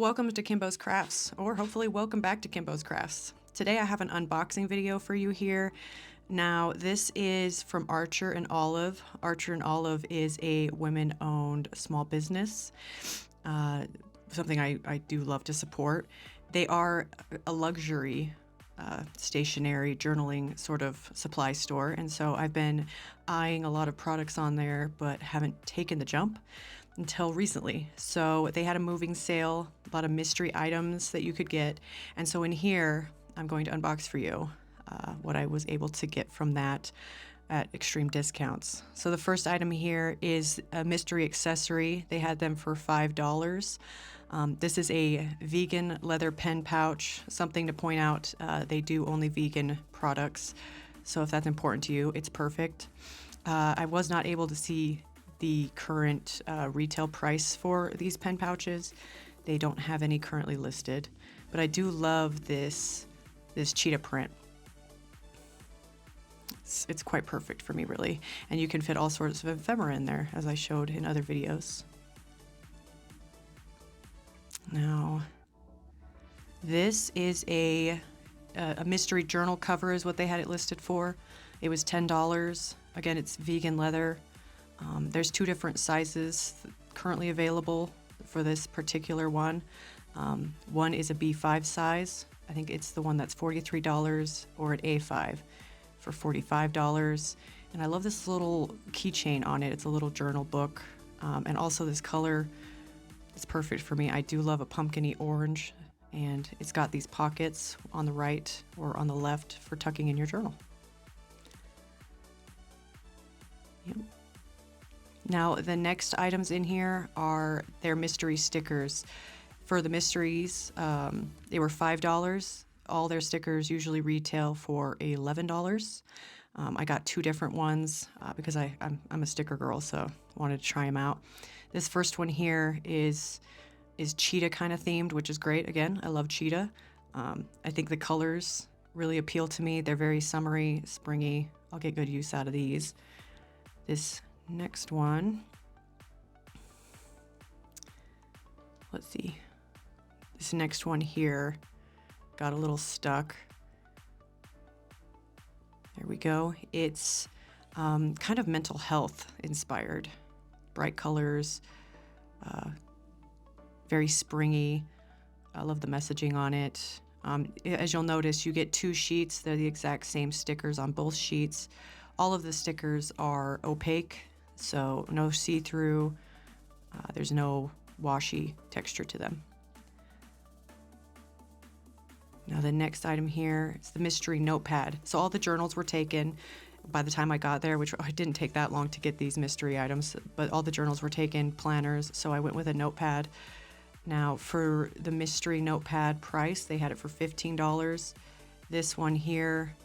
welcome to Kimbo's Crafts, or hopefully welcome back to Kimbo's Crafts. Today I have an unboxing video for you here. Now this is from Archer and Olive. Archer and Olive is a women-owned small business, something I do love to support. They are a luxury stationery journaling sort of supply store, and so I've been eyeing a lot of products on there but haven't taken the jump until recently. So they had a moving sale, a lot of mystery items that you could get, and so in here I'm going to unbox for you what I was able to get from that at extreme discounts. So the first item here is a mystery accessory. They had them for $5. This is a vegan leather pen pouch. Something to point out, they do only vegan products. So if that's important to you, it's perfect. I was not able to see the current retail price for these pen pouches. They don't have any currently listed, but I do love this cheetah print. It's quite perfect for me, really. And you can fit all sorts of ephemera in there, as I showed in other videos. Now, this is a mystery journal cover is what they had it listed for. It was $10. Again, it's vegan leather. There's two different sizes currently available for this particular one. One is a B5 size. I think it's the one that's $43, or an A5 for $45. And I love this little keychain on it. It's a little journal book. And also this color, it's perfect for me. I do love a pumpkin-y orange, and it's got these pockets on the right or on the left for tucking in your journal. Yep. Now, the next items in here are their mystery stickers. For the mysteries, they were $5. All their stickers usually retail for $11. I got two different ones because I'm a sticker girl, so I wanted to try them out. This first one here is cheetah kind of themed, which is great. Again, I love cheetah. I think the colors really appeal to me. They're very summery, springy. I'll get good use out of these. This next one, let's see. This next one here got a little stuck. There we go. It's kind of mental health inspired. Bright colors, very springy. I love the messaging on it. As you'll notice, you get two sheets. They're the exact same stickers on both sheets. All of the stickers are opaque, so no see-through. There's no washi texture to them. Now the next item here is the mystery notepad. So all the journals were taken by the time I got there, which it didn't take that long to get these mystery items, but all the journals were taken, planners, so I went with a notepad. Now for the mystery notepad price, they had it for $15. This one here,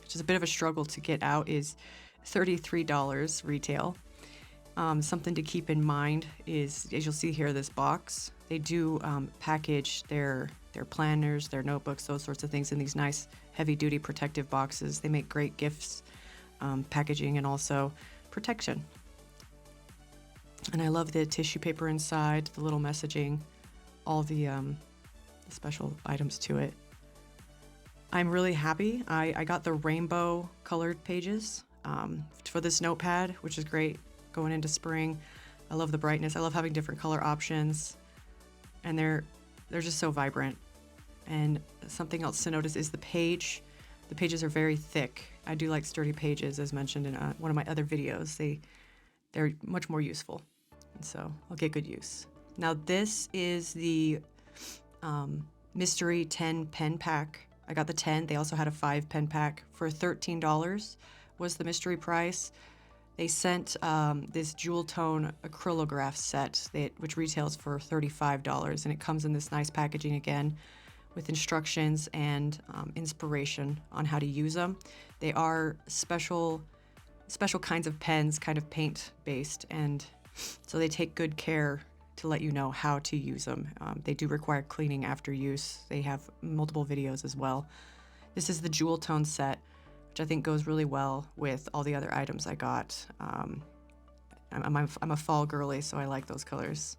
which is a bit of a struggle to get out, is $33 retail. Something to keep in mind is, as you'll see here, this box, they do package their planners, their notebooks, those sorts of things in these nice heavy-duty protective boxes. They make great gifts, packaging, and also protection. And I love the tissue paper inside, the little messaging, all the special items to it. I'm really happy. I got the rainbow colored pages for this notepad, which is great going into spring. I love the brightness. I love having different color options, and they're just so vibrant. And something else to notice is the page. The pages are very thick. I do like sturdy pages, as mentioned in one of my other videos. They're much more useful, and so I'll get good use. Now this is the mystery 10 pen pack. I got the 10. They also had a 5 pen pack for $13 was the mystery price. They sent this jewel tone acrylograph set, which retails for $35, and it comes in this nice packaging again with instructions and inspiration on how to use them. They are special kinds of pens, kind of paint based, and so they take good care to let you know how to use them. They do require cleaning after use. They have multiple videos as well. This is the jewel tone set, which I think goes really well with all the other items I got. I'm a fall girly, so I like those colors.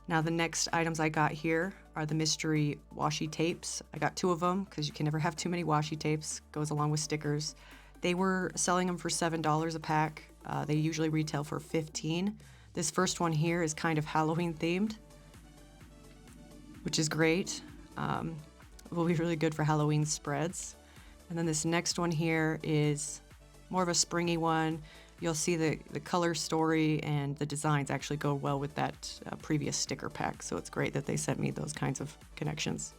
Now the next items I got here are the mystery washi tapes. I got 2 of them because you can never have too many washi tapes. Goes along with stickers. They were selling them for $7 a pack. They usually retail for $15. This first one here is kind of Halloween themed, which is great. Will be really good for Halloween spreads. And then this next one here is more of a springy one. You'll see the color story and the designs actually go well with that previous sticker pack, so it's great that they sent me those kinds of connections.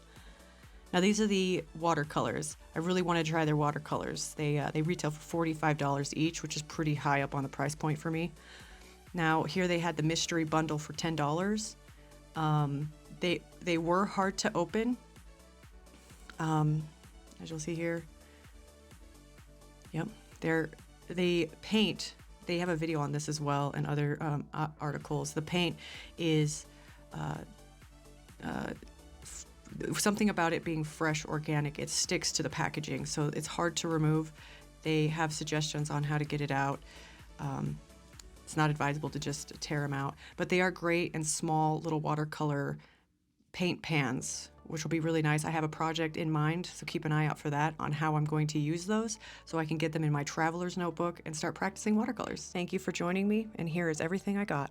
Now these are the watercolors. I really want to try their watercolors. They retail for $45 each, which is pretty high up on the price point for me. Now here they had the mystery bundle for $10. They were hard to open, as you'll see here. Yep, they paint. They have a video on this as well and other articles. The paint is something about it being fresh, organic. It sticks to the packaging, so it's hard to remove. They have suggestions on how to get it out. It's not advisable to just tear them out, but they are great in small little watercolor paint pans, which will be really nice. I have a project in mind, so keep an eye out for that on how I'm going to use those so I can get them in my traveler's notebook and start practicing watercolors. Thank you for joining me, and here is everything I got.